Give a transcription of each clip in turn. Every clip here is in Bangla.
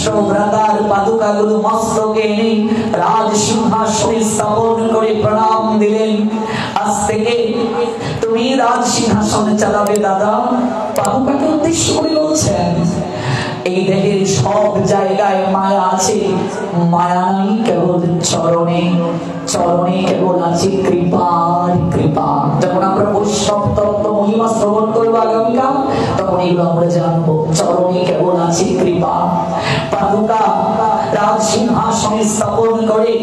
শ্রেষ্ঠ ভ্রাতার পাদুকাগুলো মস্তকে এনে রাজ সিংহাসনে স্থাপন করে প্রণাম দিলেন। আজ থেকে তুমি রাজ সিংহাসনে চালাবে দাদা। পাদুকাকে উদ্দেশ্য করে বলছেন, এই দেহের সব জায়গায় মায়া আছে, মায়া নাই কেবল চরণে, চরণে কেবল আছে কৃপার কৃপা। যখন আমরা বৈষ্ণব তত্ত্ব মহিমা শ্রবণ করবো আগামীকাল, তখন এগুলো আমরা জানবো। চরণে কেবল আছে কৃপা। পাদুকা রাজ সিংহাসনে স্থাপন করে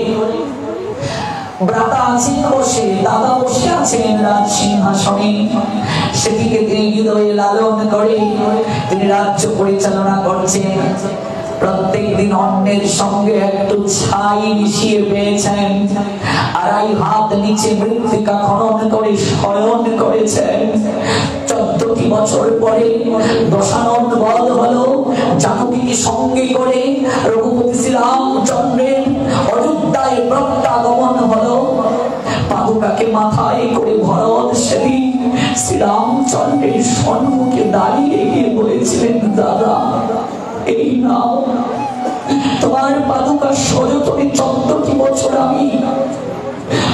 ভ্রাতা আছেন বসে, দাদা বসে আছেন রাজ সিংহাসনে। সেটিকে তিনি হৃদয়ে লালন করে তিনি রাজ্য পরিচালনা করছেন। প্রত্যেক দিন অন্যের সঙ্গে একটু ছাই মিশিয়ে পেয়েছেন। আড়াই হাত নিচে মৃত্তিকা খনন করে শয়ন করেছেন। 14টি বছর পরে দশানন বধ হলো। জানকীকে সঙ্গে করে রঘুপতি শ্রীরামচন্দ্রের অযোধ্যায় প্রত্যাগমন হলো। পাদুকাকে মাথায় করে ভরত সেদিন শ্রীরামচন্দ্রের সম্মুখে দাঁড়িয়ে গিয়ে বলেছিলেন, দাদা এই নাও তোমার পাদুকা সযতনে 14টি বছর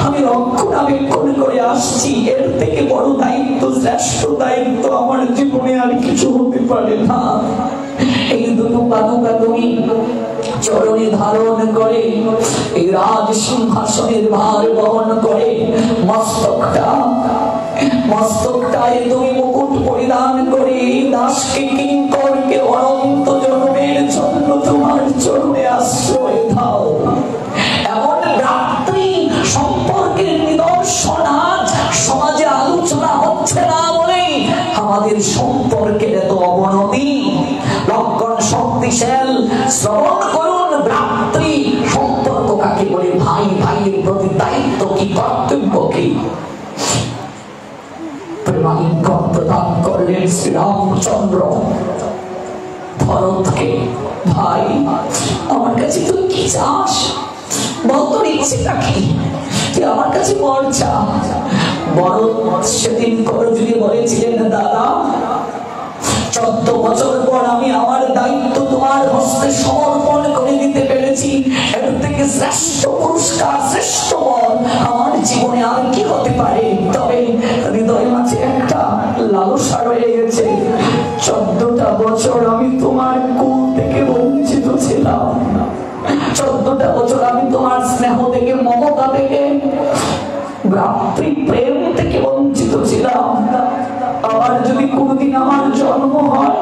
আমি রক্ষণাবেক্ষণ করে আসছি। এর থেকে বড় দায়িত্ব, শ্রেষ্ঠ দায়িত্ব আমার জীবনে আর কিছু হতে পারে না। এই দুটো পাদুকা তুমি চরণে ধারণ করে এই রাজ সিংহাসনের ভার বহন করে মস্তকটায় তুমি মুকুট পরিধান করে দাসকে কিঙ্করকে অনন্ত জন্মের জন্য তোমার চরণে আশ্রয় দাও। এমন ভ্রাতৃ সম্পর্কের নিদর্শন আজ সমাজে আলোচনা হচ্ছে না বলে আমাদের সম্পর্কের এত অবনতি। লক্ষণ শক্তিশাল শ্রবণ করুন, ভ্রাতৃ সম্পর্ক কাকে বলে, ভাই ভাইয়ের প্রতি দায়িত্ব কি, কর্তব্য কি। প্রেমালিঙ্গন প্রদান করলেন শ্রীরামচন্দ্র ভরতকে। ভাই আমার কাছে তুই কি চাস বল, তোর ইচ্ছেটা কি? তুই আমার কাছে বর চা। ভরত সেদিন করজুড়ে বলেছিলেন, দাদা 14 বছর পর আমি আমার দায়িত্ব তোমার হস্তে সমর্পণ করে দিতে পেরেছি। এর থেকে শ্রেষ্ঠ পুরস্কার, শ্রেষ্ঠ বর আমার জীবনে আর কি হতে পারে? তবে হৃদয় মাঝে একটা লালসা রয়ে গেছে। 14টা বছর আমি তোমার কোল থেকে বঞ্চিত ছিলাম। 14টা বছর আমি তোমার স্নেহ থেকে, মমতা থেকে, ভ্রাতৃ প্রেম থেকে বঞ্চিত ছিলাম। আবার যদি কোনদিন আমার জন্ম হয়,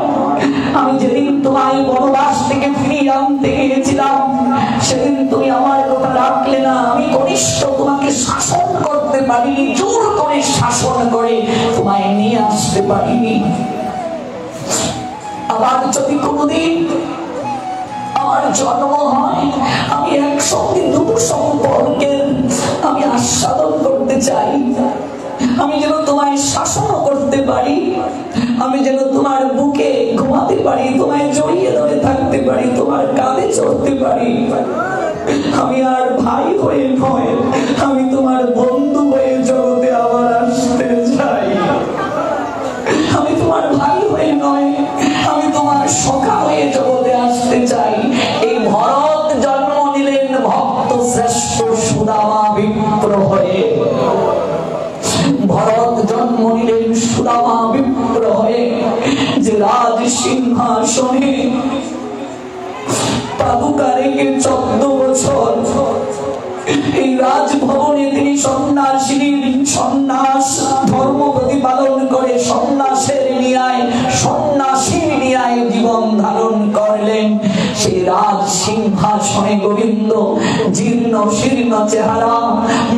আমি যেদিন তোমায় বনবাস থেকে ফিরিয়ে আনতে গিয়েছিলাম, সেদিন তুমি আমার কথা রাখলে না। আমি কনিষ্ঠ, তোমাকে শাসন করতে পারিনি, জোর করে শাসন করে তোমায় নিয়ে আসতে পারিনি। আবার যদি কোনদিন আমার জন্ম হয়, আমি একসঙ্গে দুটো সম্পর্কের আমি আস্বাদন করতে চাই। আমি যেন তোমায় শাসন করতে পারি, আমি যেন তোমার বুকে ঘুমাতে পারি, তোমায় জড়িয়ে ধরে থাকতে পারি, তোমার কাঁধে চড়তে পারি। আমি আর ভাই হয়ে নয়, আমি তোমার বন্ধু হয়ে জগতে আবার আসতে চাই। আমি তোমার ভাই হয়ে নয়, আমি তোমার সখা হয়ে জগতে আসতে চাই। এই ভরত জন্ম নিলেন ভক্ত শ্রেষ্ঠ সুদামা বিপ্র হয়ে। ভরত জন্ম নিলেন সুদামা বিপ্র হয়ে, যে রাজ সিংহাসনে পাদুকা রেখে 14 বছর এই রাজভবনে তিনি সন্ন্যাস ধর্ম প্রতিপালন করে সন্ন্যাসের সন্ন্যাসীর ন্যায় জীবন ধারণ করলেন। সেই রাজ সিংহাসনে গোবিন্দ জীর্ণ শীর্ণ চেহারা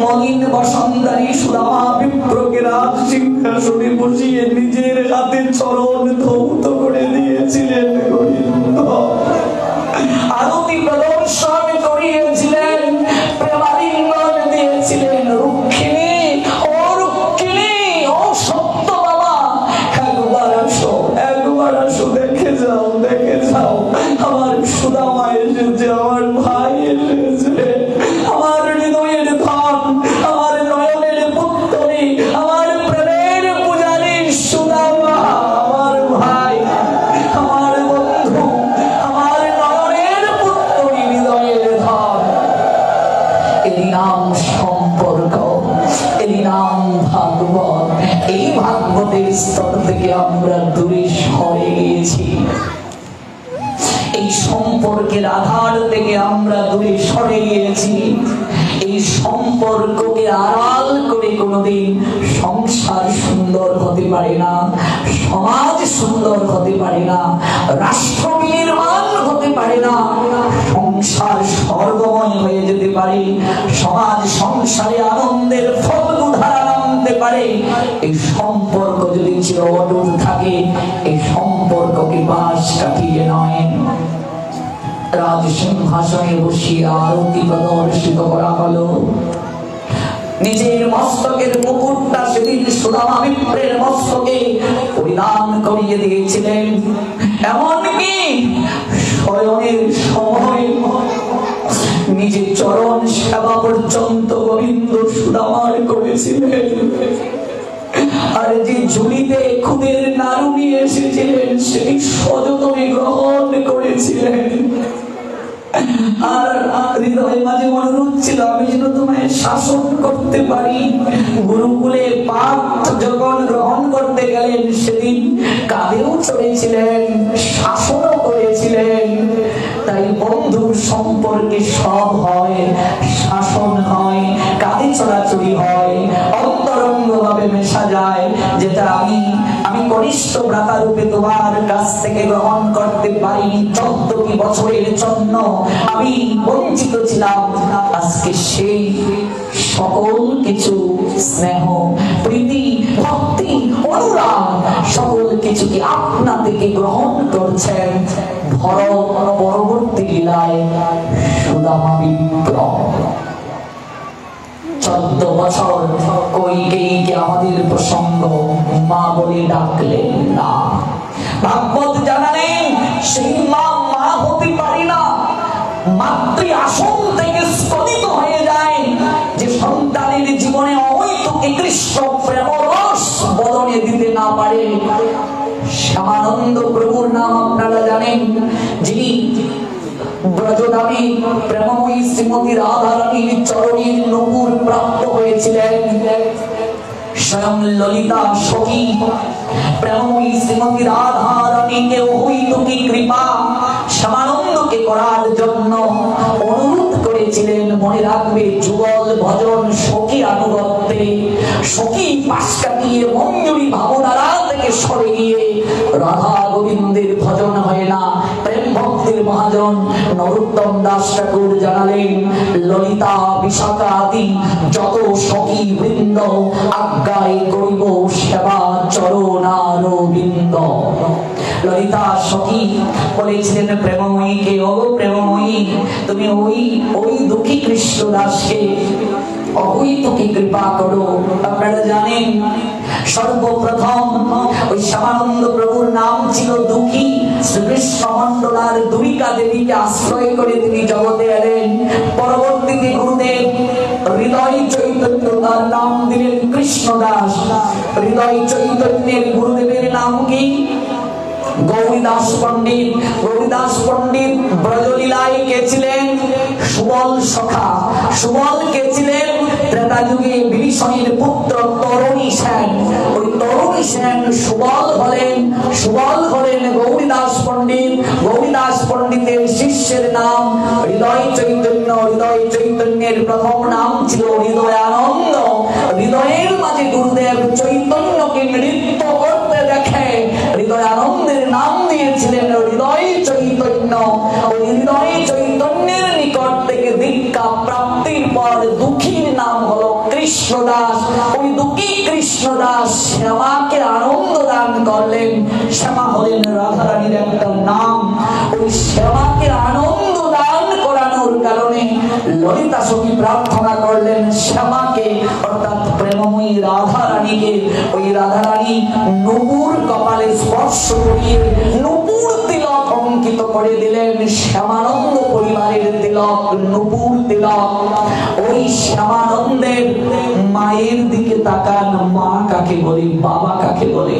মলিন বসন্তারী সুদামা বিপ্রকে রাজ সিংহাসনে বসিয়ে নিজের হাতে চরণ ধৌত করে দিয়েছিলেন। গোবিন্দ আরতি প্রদর্শন করিয়েছিলেন, প্রেমালিঙ্গন দিয়েছিলেন। রুক্মিণী, ও রুক্মিণী, ও সত্য বাবা, একবার আসো, দেখে যাও আমার সুদামা এসেছে, আমার ভাই এসেছে, আমার হৃদয়ের ধন, আমার নয়নের পুত্রী, আমার প্রেমের পূজারী সুদামা, আমার ভাই, আমার বন্ধু, আমার নয়নের স্তর থেকে আমরা দূরে সরে গিয়েছি, এই সম্পর্কের আধার থেকে আমরা দূরে সরে গিয়েছি। এই সম্পর্ককে আড়াল করে কোনোদিন সংসার সুন্দর হতে পারে না, সমাজ সুন্দর হতে পারে না, রাষ্ট্র নির্মাণ হতে পারে না। সংসার স্বর্গময় হয়ে যেতে পারে, সমাজ সংসারে আনন্দের ফলধারা নামতে পারে। এই সম্পর্ক যদি চির অটুট থাকে, এই সম্পর্ককে বাঁশ কাটিয়ে নয়, রাজসিংহাসনে বসিয়ে আরতি প্রদর্শিত করা হলো। নিজের মস্তকের মুকুটটা সেদিন সুদামা বিপ্রের মস্তকে পরিধান করিয়ে দিয়েছিলেন। এমনকি শয়নের সময় নিজের চরণ সেবা পর্যন্ত গোবিন্দ সুদামার করেছিলেন। আর যে ঝুলিতে খুদের নাড়ু নিয়ে এসেছিলেন সেটি সযত্নে গ্রহণ করেছিলেন। আর হৃদয়ের মাঝে অনুরোধ ছিল, আমি যেন তোমায় শাসন করতে পারি। গুরুকুলে পাঠ যখন গ্রহণ করতে গেলেন সেদিন কাঁধেও চড়েছিলেন, শাসনও করেছিলেন। তাই বন্ধুর সম্পর্কে সব হয়, শাসন হয়, কাঁধে চড়াচড়ি হয়, অন্তরঙ্গ ভাবে মেশা যায়। যেটা আমি কনিষ্ঠ ভ্রাতা রূপে তোমার কাছ থেকে গ্রহণ করতে পারিনি, 14 বছরের জন্য আমি বঞ্চিত ছিলাম। আজকে সেই সকল কিছু স্নেহ, প্রীতি, ভক্তি, অনুরাগ সকল কিছুকে আপনা থেকে গ্রহণ করছেন ভরত পরবর্তী লীলায় সুদামা বিপ্র। 14 বছর কইকেয়ীকে আমাদের প্রসঙ্গ মা বলে ডাকলেন না। ভাগবত জানালেন সেই মা মা হতে পারে না, মাতৃ আসন থেকে স্খলিত হয়ে যায়। যে সন্তানের জীবনে অহৈতুকী কৃষ্ণ প্রেম রস বদনে দিতে না পারে। শ্যামানন্দ প্রভুর নাম আপনারা জানেন, যিনি ব্রজধামে প্রেমময়ী শ্রীমতী রাধারানীর চরণের নূপুর প্রাপ্ত হয়েছিলেন। স্বয়ং ললিতা সখী প্রেমময়ী শ্রীমতী রাধারানীকে অহৈতুকী কৃপা শ্যামানন্দকে করার জন্য অনুরোধ করেছিলেন। মনে রাখবে, যুগল ভজন সখী আনুগত্যে, সখী পাশ কাটিয়ে মঞ্জুরি ভাবনারা থেকে সরে গিয়ে রাধা গোবিন্দের ভজন হয় না। প্রেম ভক্তির মহাজন নরোত্তম দাস ঠাকুর জানালেন, ললিতা বিশাখা আদি যত সখী বৃন্দ আজ্ঞায় করিব সেবা চরণারবিন্দ। ললিতা সখী বলেছিলেন প্রেমময়ীকে, ও প্রেমময়ী, তুমি ওই দুঃখী কৃষ্ণদাসকে অহৈতুকী কৃপা করো। আপনারা জানেন সর্বপ্রথম ওই শ্যামানন্দ প্রভুর নাম ছিল দুঃখী। শ্রীকৃষ্ণ মন্ডলার দুর্গা দেবীকে আশ্রয় করে তিনি জগতে এলেন। পরবর্তীতে গুরুদেব হৃদয় চৈতন্য তার নাম দিলেন কৃষ্ণদাস। হৃদয় চৈতন্যের গুরুদেবের নাম কি? গৌরীদাস পণ্ডিত। গৌরীদাস পণ্ডিত ব্রজলীলায় কে ছিলেন? সুবল সখা। সুবল কে ছিলেন? ত্রেতা যুগে বিভীষণের পুত্র তরুণী সেন। ওই তরুণী সেন সুবল হলেন গৌরীদাস পণ্ডিত। গৌরীদাস পণ্ডিতের শিষ্যের নাম হৃদয় চৈতন্য। হৃদয় চৈতন্যের প্রথম নাম ছিল হৃদয়ানন্দ। হৃদয়ের মাঝে গুরুদেব চৈতন্যকে নৃত্য করতে দেখে হৃদয়ানন্দের নাম দিয়েছিলেন হৃদয় চৈতন্য। ওই হৃদয় চৈতন্যের নিকট থেকে দীক্ষা প্রাপ্তির পর দুঃখীর নাম হলো কৃষ্ণদাস। ওই দুঃখী কৃষ্ণদাস শ্যামাকে আনন্দ দান করলেন। শ্যামা হলেন রাধারানীর একটা নাম। ওই শ্যামাকে আনন্দ দান করানোর কারণে ললিতা সখী প্রার্থনা করলেন শ্যামাকে, অর্থাৎ প্রেমময়ী রাধারানীকে। ওই রাধারানী নূপুর কপালে স্পর্শ করিয়ে নূপুর তিলক অঙ্কিত করে দিলেন। শ্যামানন্দ পরিবারের তিলক নূপুর তিলক। ওই শ্যামানন্দের মায়ের দিকে তাকান, মা কাকে বলে, বাবা কাকে বলে?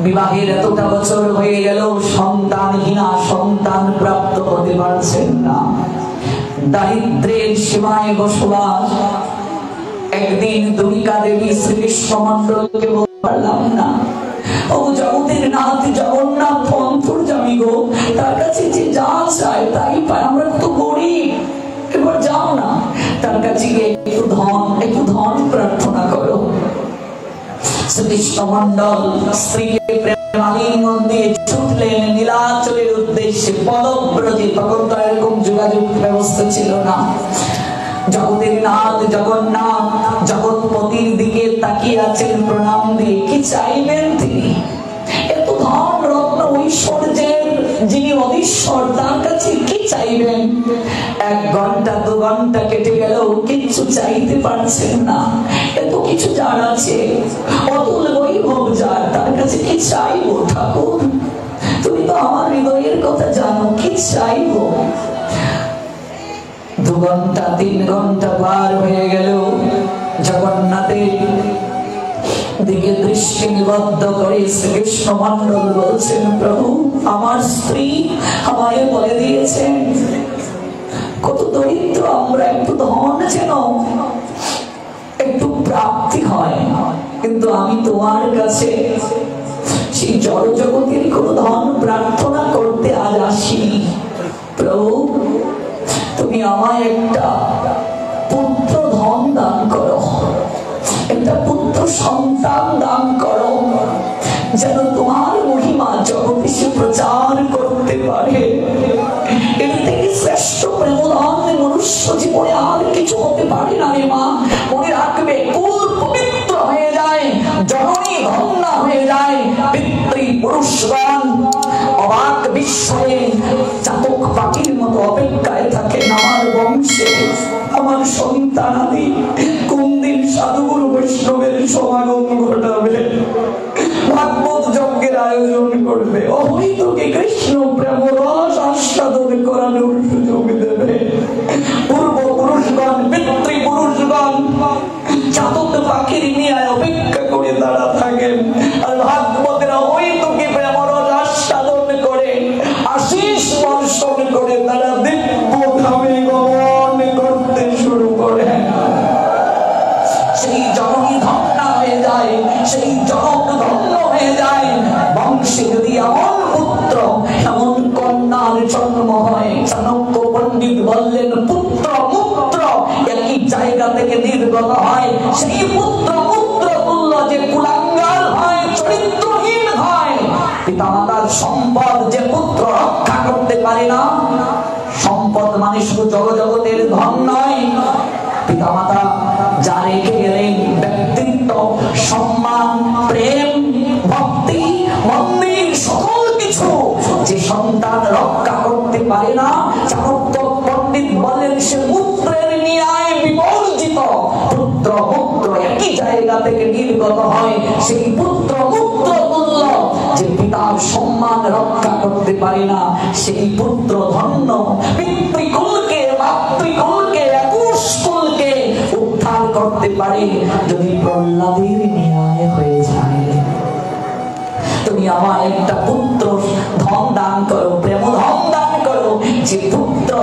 বিবাহের এতটা বছর হয়ে গেল, সন্তানহীনা, সন্তান প্রাপ্ত হতে পারছেন না। দারিদ্রের সীমায় বসবাস। একদিন দুর্গা দেবী শ্রীকৃষ্ণ মন্ডলকে বললাম না, ও জগতের নাথ জগন্নাথ অন্তর্যামী গো, তার কাছে যে যা চায় তাই পায়, আমরা তো গরিব, এবার যাও না তার কাছে গিয়ে একটু ধন প্রার্থনা করো। শ্রীকৃষ্ণ মন্ডল স্ত্রীকে প্রেমালিঙ্গন দিয়ে ছুটলেন নীলাচলের উদ্দেশ্যে পদব্রজে। তখন তো এরকম যোগাযোগ ব্যবস্থা ছিল না। জগতের নাথ জগন্নাথ জগৎপতির দিকে তাকিয়ে আছেন প্রণাম দিয়ে। কি চাইবেন তিনি? এত ধন রত্ন ঐশ্বর্যের যিনি অধীশ্বর, তার কাছে কি চাইবেন? 1 ঘন্টা 2 ঘন্টা কেটে গেল, কিচ্ছু চাইতে পারছেন না। এত কিছু যার আছে, অতুল বৈভব যার, তার কাছে কি চাইবো ঠাকুর? তুমি তো আমার হৃদয়ের কথা জানো, কি চাইবো? 2 ঘন্টা 3 ঘন্টা পার হয়ে গেল। জগন্নাথের দিকে দৃষ্টি নিবদ্ধ করে শ্রীকৃষ্ণ মন্ডল বলছেন, প্রভু আমার স্ত্রী আমায় বলে দিয়েছেন কত দরিদ্র আমরা, একটু ধন যেন একটু প্রাপ্তি হয়, কিন্তু আমি তোমার কাছে সেই জড় জগতের কোনো ধন প্রার্থনা করতে আজ আসিনি। প্রভু তুমি আমায় একটা পুত্র ধন দান করো, একটা পুত্র সন্তান দান করো, যেন তোমার মহিমা জগতে সে প্রচার করতে পারে। এর থেকে শ্রেষ্ঠ প্রেমধন মনুষ্য জীবনে আর কিছু হতে পারে না রে মা। মনে রাখবে, কুল পবিত্র হয়ে যায়, জননী ধন্যা হয়ে যায়, পিতৃ পুরুষগণ অবাক বিস্ময়ে চাতক পাখির মতো অপেক্ষায় থাকেন আমার বংশে আমার সন্তানাদি কোন দিন সাধুগুরু বৈষ্ণবের সমাগম ঘটাবে, ভাগবত যজ্ঞের আয়োজন করবে, অহৈতুকে কৃষ্ণ প্রেম রস আস্বাদন করানোর সুযোগ দেবে। পূর্বপুরুষগণ পিতৃপুরুষগণ চাতক পাখির নিয়ে অপেক্ষা করে দাঁড়া থাকেন, আর ভাগবতের অহৈতুকে প্রেম রস আস্বাদন করে আশীষ বর্ষণ করে তারা দিব্য ধামে গমন করতে শুরু করে। সেই জননী ধন্য হয়ে যায়, সেই জনক ধন্য হয়ে যায়। বংশে যদি এমন পুত্র এমন কন্যার জন্ম হয়, চাণক্য পণ্ডিত বললেন পুত্র পুত্র একই জায়গা থেকে নির্গত হয়। সেই পুত্র পুত্র তুল্য যে কুলাঙ্গার হয়, চরিত্রহীন হয়, পিতামাতার সম্পদ যে পুত্র রক্ষা করতে পারে না। সম্পদ মানে শুধু জগতের ধন নয়, পিতামাতা যা রেখে গেলেন ব্যক্তিত্ব, সম্মান, প্রেম, ভক্তি, মন্দির, সকল কিছু যে সন্তান রক্ষা করতে পারে না, চাণক্য পণ্ডিত বলেন সে পুত্রের ন্যায় বিবর্জিত। পুত্র পুত্র একই জায়গা থেকে নির্গত হয়। সেই পুত্র পুত্র তুল্য যে পিতার সম্মান রক্ষা করতে পারে না, সেই পুত্র ধন্য। পিতৃকুলকে মাতৃকুলকে একুশ কুলকে উদ্ধার করতে পারে যদি প্রহ্লাদের ন্যায় হয়ে যায়। তুমি আমার একটা পুত্র ধন দান করো, প্রেম ধন দান করো, যে পুত্র